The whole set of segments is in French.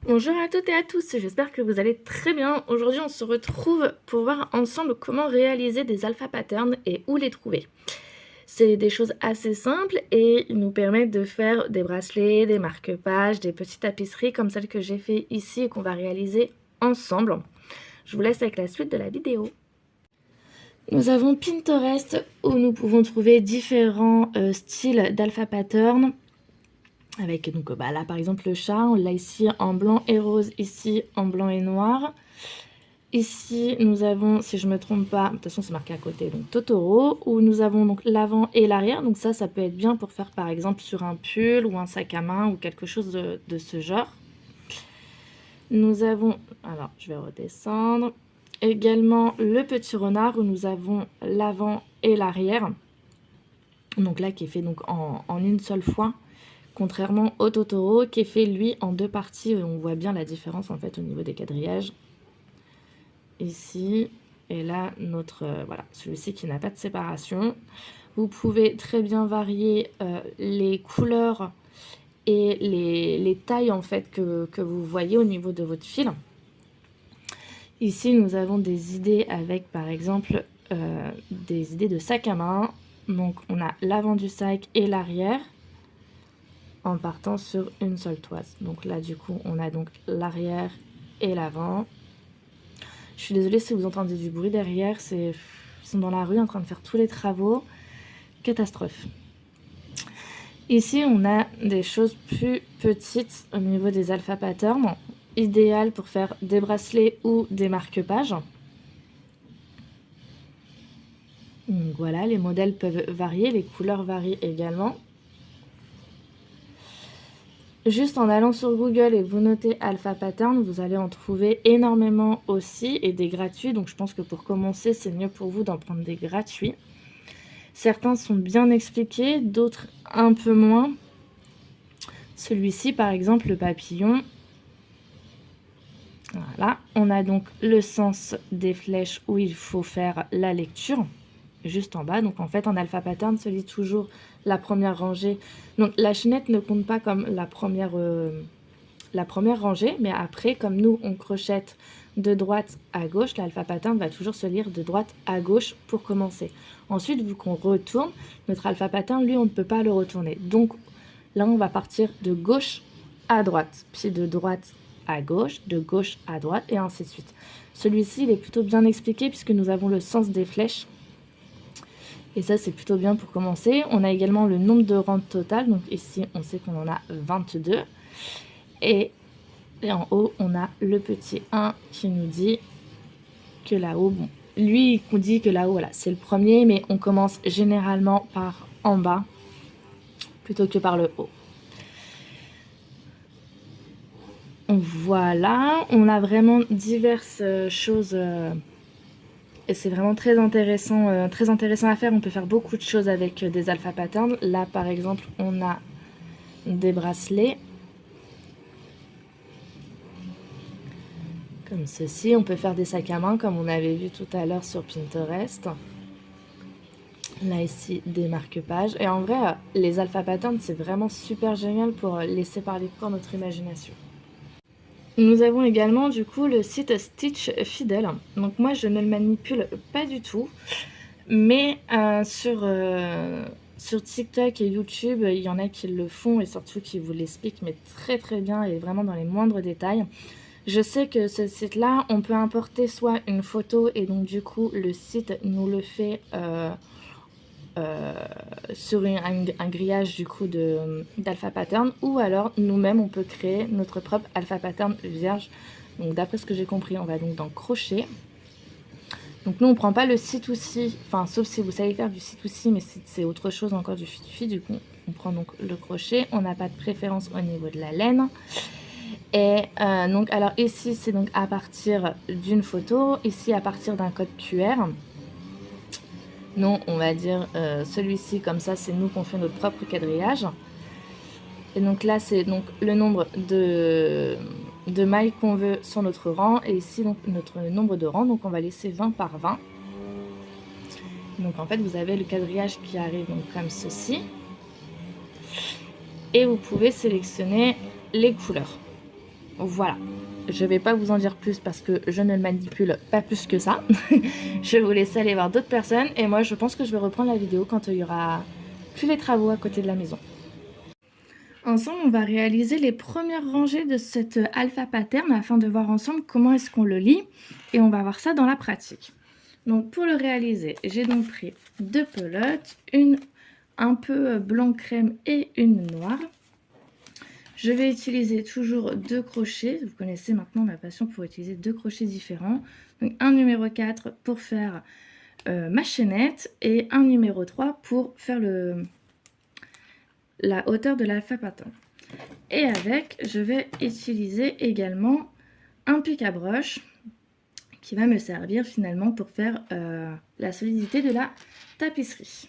Bonjour à toutes et à tous, j'espère que vous allez très bien. Aujourd'hui, on se retrouve pour voir ensemble comment réaliser des alpha patterns et où les trouver. C'est des choses assez simples et ils nous permettent de faire des bracelets, des marque-pages, des petites tapisseries comme celle que j'ai fait ici et qu'on va réaliser ensemble. Je vous laisse avec la suite de la vidéo. Nous avons Pinterest où nous pouvons trouver différents styles d'alpha pattern. Avec donc là par exemple le chat, on l'a ici en blanc et rose, ici en blanc et noir. Ici nous avons, si je me trompe pas, de toute façon c'est marqué à côté, donc Totoro, où nous avons donc l'avant et l'arrière. Donc ça peut être bien pour faire par exemple sur un pull ou un sac à main ou quelque chose de ce genre. Nous avons, alors je vais redescendre, également le petit renard où nous avons l'avant et l'arrière. Donc là qui est fait donc en une seule fois. Contrairement au Totoro qui est fait lui en deux parties, on voit bien la différence en fait au niveau des quadrillages. Ici et là notre voilà, celui-ci qui n'a pas de séparation. Vous pouvez très bien varier les couleurs et les tailles en fait que vous voyez au niveau de votre fil. Ici nous avons des idées avec par exemple des idées de sac à main. Donc on a l'avant du sac et l'arrière en partant sur une seule toise. Donc là du coup on a donc l'arrière et l'avant. Je suis désolée si vous entendez du bruit derrière, ils sont dans la rue en train de faire tous les travaux. Catastrophe. Ici on a des choses plus petites au niveau des alpha patterns, idéal pour faire des bracelets ou des marque-pages. Donc voilà, les modèles peuvent varier, les couleurs varient également. Juste en allant sur Google et vous notez alpha pattern, vous allez en trouver énormément aussi et des gratuits. Donc je pense que pour commencer, c'est mieux pour vous d'en prendre des gratuits. Certains sont bien expliqués, d'autres un peu moins. Celui-ci, par exemple, le papillon. Voilà, on a donc le sens des flèches où il faut faire la lecture. Juste en bas, donc en fait en alpha pattern se lit toujours la première rangée. Donc la chaînette ne compte pas comme la première rangée, mais après comme nous on crochette de droite à gauche, l'alpha pattern va toujours se lire de droite à gauche pour commencer. Ensuite, vu qu'on retourne, notre alpha pattern, lui, on ne peut pas le retourner. Donc là, on va partir de gauche à droite, puis de droite à gauche, de gauche à droite, et ainsi de suite. Celui-ci, il est plutôt bien expliqué puisque nous avons le sens des flèches. Et ça, c'est plutôt bien pour commencer. On a également le nombre de rangs total. Donc ici, on sait qu'on en a 22. Et en haut, on a le petit 1 qui nous dit que là-haut, bon, lui, il nous dit que là-haut, voilà, c'est le premier, mais on commence généralement par en bas plutôt que par le haut. Voilà, on a vraiment diverses choses et c'est vraiment très intéressant à faire. On peut faire beaucoup de choses avec des alpha patterns. Là, par exemple, on a des bracelets comme ceci. On peut faire des sacs à main comme on avait vu tout à l'heure sur Pinterest. Là ici des marque-pages. Et en vrai, les alpha patterns, c'est vraiment super génial pour laisser parler pour notre imagination. Nous avons également du coup le site Stitch Fidèle. Donc moi je ne le manipule pas du tout, mais sur TikTok et YouTube, il y en a qui le font et surtout qui vous l'expliquent, mais très très bien et vraiment dans les moindres détails. Je sais que ce site-là, on peut importer soit une photo et donc du coup le site nous le fait sur un grillage du coup d'alpha pattern, ou alors nous-mêmes on peut créer notre propre alpha pattern vierge. Donc d'après ce que j'ai compris, on va donc dans crochet. Donc nous on prend pas le C2C, enfin sauf si vous savez faire du C2C, mais c'est autre chose encore du fi-du-fi. Du coup on prend donc le crochet, on n'a pas de préférence au niveau de la laine. Et donc alors ici c'est donc à partir d'une photo, ici à partir d'un code QR. Non, on va dire celui-ci, comme ça c'est nous qu'on fait notre propre quadrillage. Et donc là c'est donc le nombre de mailles qu'on veut sur notre rang, et ici donc notre nombre de rangs, donc on va laisser 20 par 20. Donc en fait vous avez le quadrillage qui arrive donc comme ceci, et vous pouvez sélectionner les couleurs. Voilà. Je vais pas vous en dire plus parce que je ne le manipule pas plus que ça. Je vais vous laisser aller voir d'autres personnes et moi je pense que je vais reprendre la vidéo quand il y aura plus les travaux à côté de la maison. Ensemble, on va réaliser les premières rangées de cet alpha pattern afin de voir ensemble comment est-ce qu'on le lit et on va voir ça dans la pratique. Donc pour le réaliser, j'ai donc pris 2 pelotes, une un peu blanc crème et une noire. Je vais utiliser toujours 2 crochets. Vous connaissez maintenant ma passion pour utiliser 2 crochets différents. Donc un numéro 4 pour faire ma chaînette et un numéro 3 pour faire la hauteur de l'alpha pattern. Et avec, je vais utiliser également un pic à broche qui va me servir finalement pour faire la solidité de la tapisserie.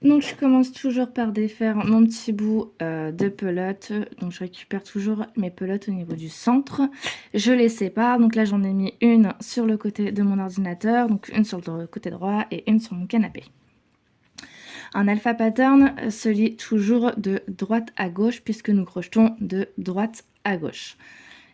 Donc je commence toujours par défaire mon petit bout de pelote. Donc je récupère toujours mes pelotes au niveau du centre. Je les sépare. Donc là j'en ai mis une sur le côté de mon ordinateur, donc une sur le côté droit et une sur mon canapé. Un alpha pattern se lit toujours de droite à gauche puisque nous crochetons de droite à gauche.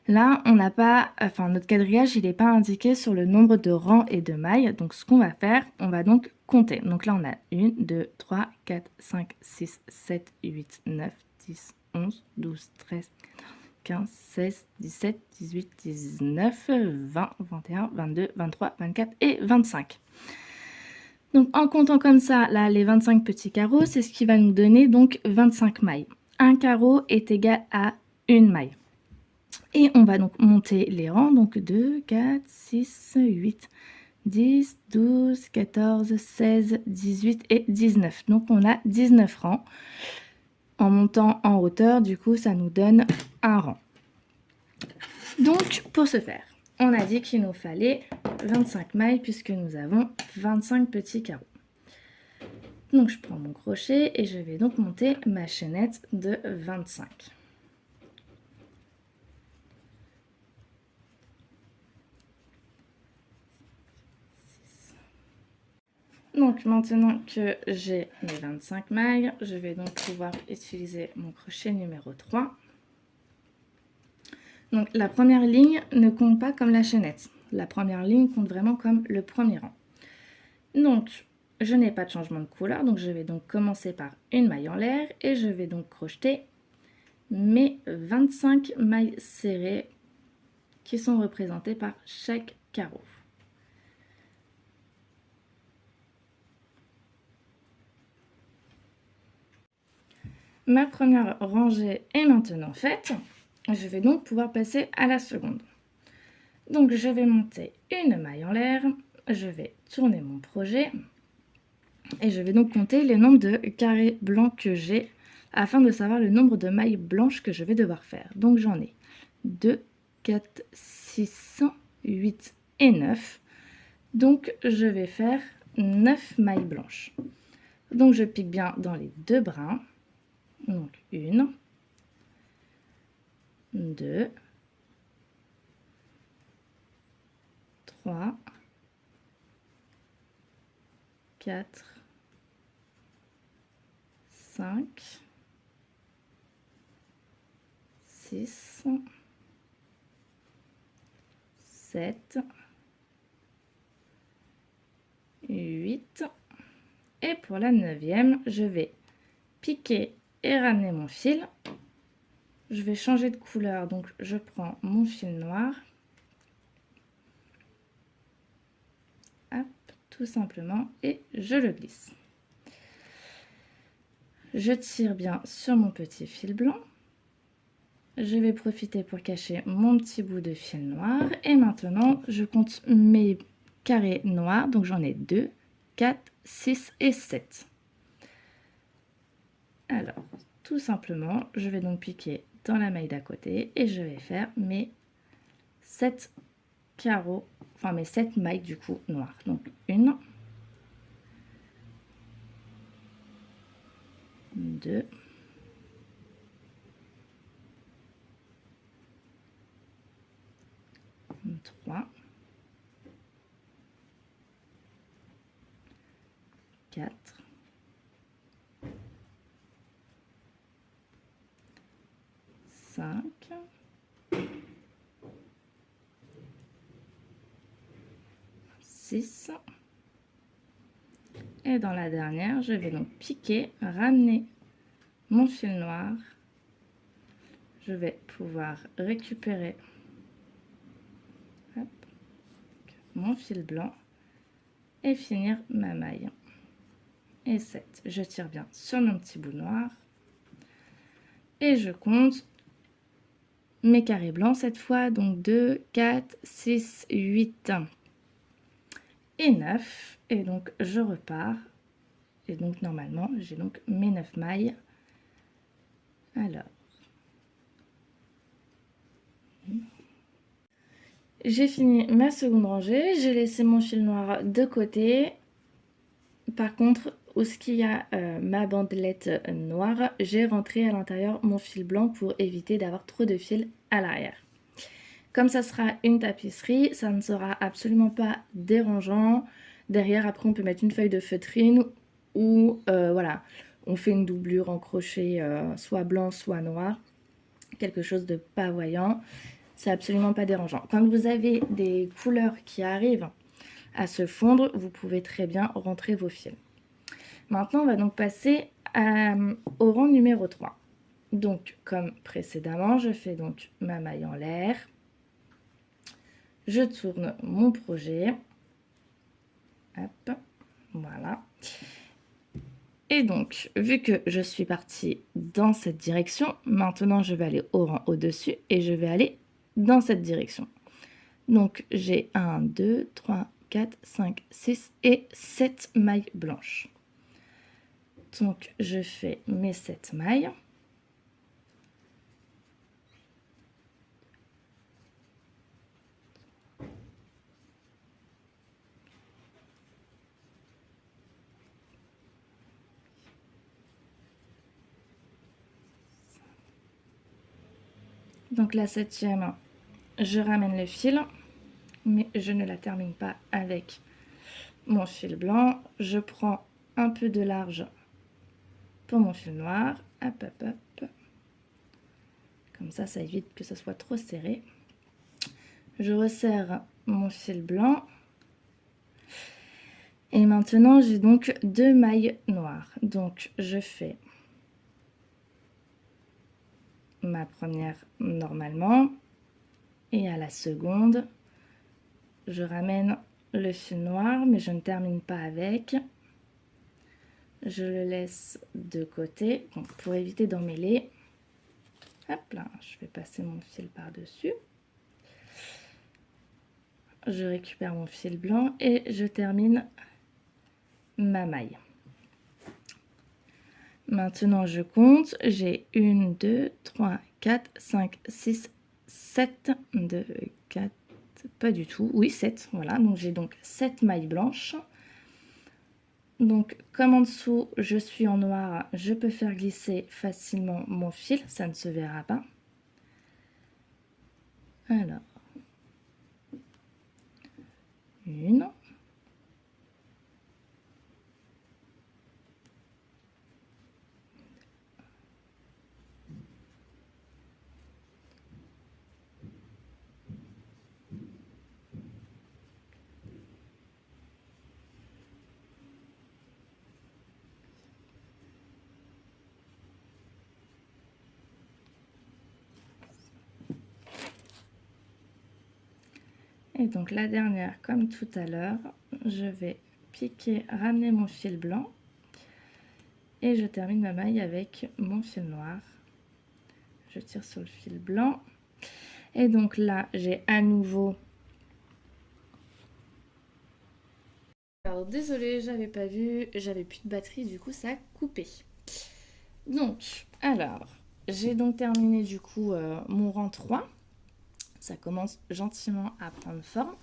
Là, on n'a pas, enfin notre quadrillage, il n'est pas indiqué sur le nombre de rangs et de mailles. Donc ce qu'on va faire, on va donc compter. Donc là, on a 1, 2, 3, 4, 5, 6, 7, 8, 9, 10, 11, 12, 13, 15, 16, 17, 18, 19, 20, 21, 22, 23, 24 et 25. Donc en comptant comme ça, là, les 25 petits carreaux, c'est ce qui va nous donner donc 25 mailles. Un carreau est égal à une maille. Et on va donc monter les rangs, donc 2, 4, 6, 8, 10, 12, 14, 16, 18 et 19. Donc on a 19 rangs. En montant en hauteur, du coup, ça nous donne un rang. Donc pour ce faire, on a dit qu'il nous fallait 25 mailles puisque nous avons 25 petits carreaux. Donc je prends mon crochet et je vais donc monter ma chaînette de 25. Donc maintenant que j'ai mes 25 mailles, je vais donc pouvoir utiliser mon crochet numéro 3. Donc la première ligne ne compte pas comme la chaînette. La première ligne compte vraiment comme le premier rang. Donc je n'ai pas de changement de couleur, donc je vais donc commencer par une maille en l'air et je vais donc crocheter mes 25 mailles serrées qui sont représentées par chaque carreau. Ma première rangée est maintenant faite. Je vais donc pouvoir passer à la seconde. Donc je vais monter une maille en l'air, je vais tourner mon projet et je vais donc compter le nombre de carrés blancs que j'ai afin de savoir le nombre de mailles blanches que je vais devoir faire. Donc j'en ai 2, 4, 6, 8 et 9. Donc je vais faire 9 mailles blanches. Donc je pique bien dans les deux brins. Donc 1, 2, 3, 4, 5, 6, 7, 8. Et pour la 9e, je vais piquer et ramener mon fil. Je vais changer de couleur, donc je prends mon fil noir. Hop, tout simplement, et je le glisse. Je tire bien sur mon petit fil blanc. Je vais profiter pour cacher mon petit bout de fil noir. Et maintenant, je compte mes carrés noirs. Donc j'en ai 2, 4, 6 et 7. Alors, tout simplement, je vais donc piquer dans la maille d'à côté et je vais faire mes 7 carreaux, enfin mes 7 mailles du coup noires. Donc 1, 2, 3, 4, 5, 6. Et dans la dernière, je vais donc piquer, ramener mon fil noir. Je vais pouvoir récupérer mon fil blanc et finir ma maille. Et 7. Je tire bien sur mon petit bout noir et je compte mes carrés blancs cette fois. Donc 2, 4, 6, 8 et 9. Et donc je repars. Et donc normalement, j'ai donc mes 9 mailles. Alors, j'ai fini ma seconde rangée. J'ai laissé mon fil noir de côté. Par contre, où ce qu'il y a ma bandelette noire, j'ai rentré à l'intérieur mon fil blanc pour éviter d'avoir trop de fil à l'arrière. Comme ça sera une tapisserie, ça ne sera absolument pas dérangeant. Derrière, après, on peut mettre une feuille de feutrine ou voilà, on fait une doublure en crochet, soit blanc, soit noir. Quelque chose de pas voyant. C'est absolument pas dérangeant. Quand vous avez des couleurs qui arrivent à se fondre, vous pouvez très bien rentrer vos fils. Maintenant, on va donc passer au rang numéro 3. Donc, comme précédemment, je fais donc ma maille en l'air. Je tourne mon projet. Hop, voilà. Et donc, vu que je suis partie dans cette direction, maintenant je vais aller au rang au-dessus et je vais aller dans cette direction. Donc, j'ai 1, 2, 3, 4, 5, 6 et 7 mailles blanches. Donc, je fais mes 7 mailles. Donc, la 7e, je ramène le fil, mais je ne la termine pas avec mon fil blanc. Je prends un peu de large pour mon fil noir. Hop, hop, hop. Comme ça, ça évite que ce soit trop serré. Je resserre mon fil blanc. Et maintenant, j'ai donc 2 mailles noires. Donc, je fais ma première normalement. Et à la seconde, je ramène le fil noir, mais je ne termine pas avec. Je le laisse de côté pour éviter d'emmêler. Hop là, je vais passer mon fil par-dessus. Je récupère mon fil blanc et je termine ma maille. Maintenant, je compte. J'ai 1, 2, 3, 4, 5, 6, 7, 2, 4, pas du tout. Oui, 7, voilà. Donc, j'ai donc 7 mailles blanches. Donc, comme en dessous, je suis en noir, je peux faire glisser facilement mon fil. Ça ne se verra pas. Alors, 1. Et donc la dernière, comme tout à l'heure, je vais piquer, ramener mon fil blanc et je termine ma maille avec mon fil noir. Je tire sur le fil blanc et donc là j'ai à nouveau... Alors désolée, j'avais pas vu, j'avais plus de batterie, du coup ça a coupé. Donc, alors, j'ai donc terminé du coup mon rang 3. Ça commence gentiment à prendre forme.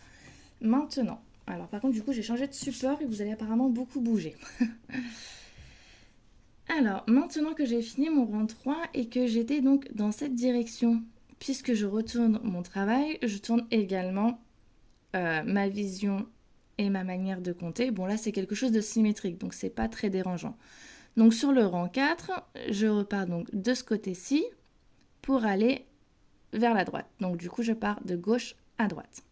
Maintenant, alors par contre du coup j'ai changé de support et vous allez apparemment beaucoup bouger. Alors maintenant que j'ai fini mon rang 3 et que j'étais donc dans cette direction, puisque je retourne mon travail, je tourne également ma vision et ma manière de compter. Bon là c'est quelque chose de symétrique donc c'est pas très dérangeant. Donc sur le rang 4, je repars donc de ce côté-ci pour aller vers la droite. Donc du coup je pars de gauche à droite.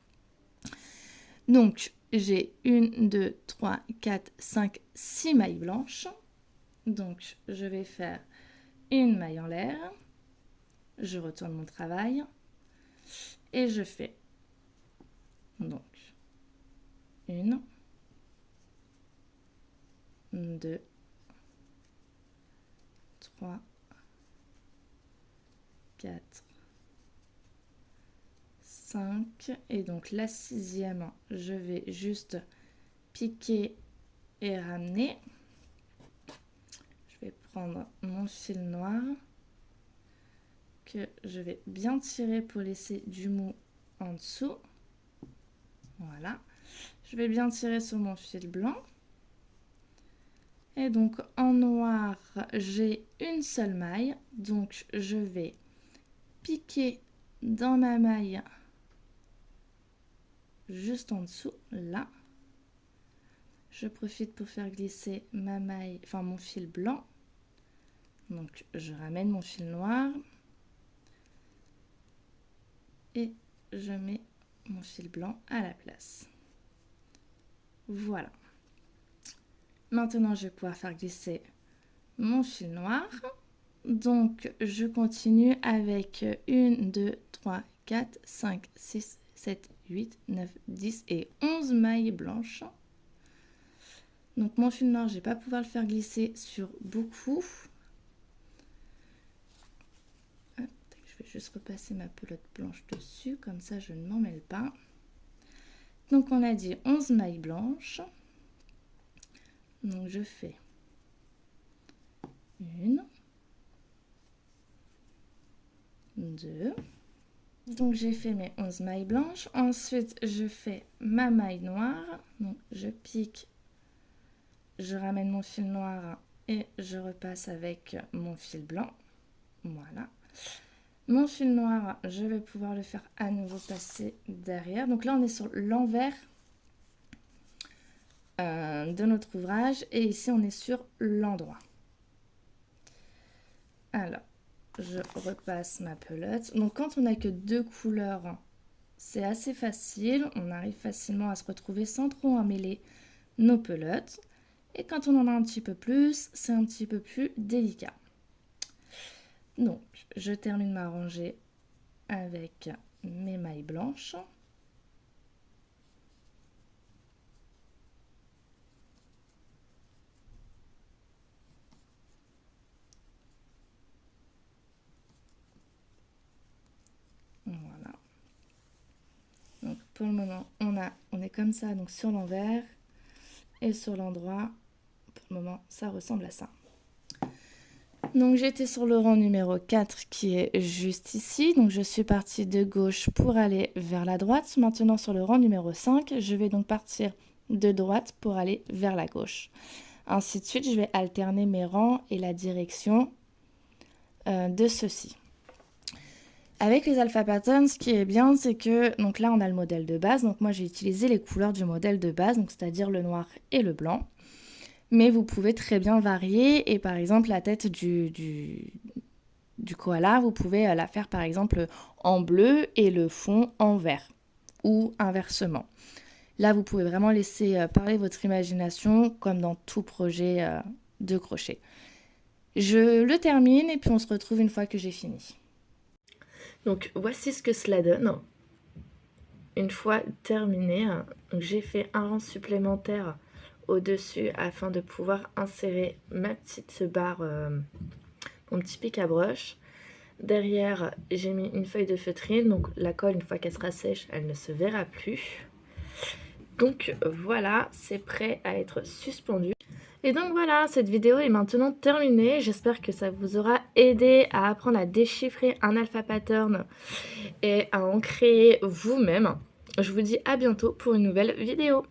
Donc j'ai 1, 2, 3, 4, 5, 6 mailles blanches. Donc, je vais faire une maille en l'air. Je retourne mon travail. Et je fais donc 1, 2, 3, 4, 5. Et donc la 6e, je vais juste piquer et ramener. Je vais prendre mon fil noir que je vais bien tirer pour laisser du mou en dessous. Voilà. Je vais bien tirer sur mon fil blanc. Et donc en noir, j'ai une seule maille. Donc je vais piquer dans ma maille juste en dessous, là. Je profite pour faire glisser ma maille, enfin mon fil blanc. Donc je ramène mon fil noir. Et je mets mon fil blanc à la place. Voilà. Maintenant, je vais pouvoir faire glisser mon fil noir. Donc, je continue avec 1, 2, 3, 4, 5, 6, 7, 8, 9, 10 et 11 mailles blanches. Donc, mon fil noir, je ne vais pas pouvoir le faire glisser sur beaucoup. Je vais juste repasser ma pelote blanche dessus, comme ça je ne m'en mêle pas. Donc on a dit 11 mailles blanches. Donc je fais 1, 2. Donc j'ai fait mes 11 mailles blanches. Ensuite je fais ma maille noire. Donc je pique, je ramène mon fil noir et je repasse avec mon fil blanc. Voilà. Mon fil noir, je vais pouvoir le faire à nouveau passer derrière. Donc là, on est sur l'envers de notre ouvrage. Et ici, on est sur l'endroit. Alors, je repasse ma pelote. Donc, quand on n'a que 2 couleurs, c'est assez facile. On arrive facilement à se retrouver sans trop emmêler nos pelotes. Et quand on en a un petit peu plus, c'est un petit peu plus délicat. Donc, je termine ma rangée avec mes mailles blanches. Voilà. Donc, pour le moment, on est comme ça, donc sur l'envers et sur l'endroit. Pour le moment, ça ressemble à ça. Donc j'étais sur le rang numéro 4 qui est juste ici. Donc je suis partie de gauche pour aller vers la droite. Maintenant sur le rang numéro 5, je vais donc partir de droite pour aller vers la gauche. Ainsi de suite, je vais alterner mes rangs et la direction de ceux-ci. Avec les Alpha Patterns, ce qui est bien, c'est que donc là on a le modèle de base. Donc moi j'ai utilisé les couleurs du modèle de base, donc c'est-à-dire le noir et le blanc. Mais vous pouvez très bien varier et par exemple la tête du koala, vous pouvez la faire par exemple en bleu et le fond en vert ou inversement. Là, vous pouvez vraiment laisser parler votre imagination comme dans tout projet de crochet. Je le termine et puis on se retrouve une fois que j'ai fini. Donc voici ce que cela donne. Une fois terminé, j'ai fait un rang supplémentaire au-dessus afin de pouvoir insérer ma petite barre, mon petit pic à broche. Derrière, j'ai mis une feuille de feutrine, donc la colle, une fois qu'elle sera sèche, elle ne se verra plus. Donc voilà, c'est prêt à être suspendu. Et donc voilà, cette vidéo est maintenant terminée. J'espère que ça vous aura aidé à apprendre à déchiffrer un alpha pattern et à en créer vous-même. Je vous dis à bientôt pour une nouvelle vidéo.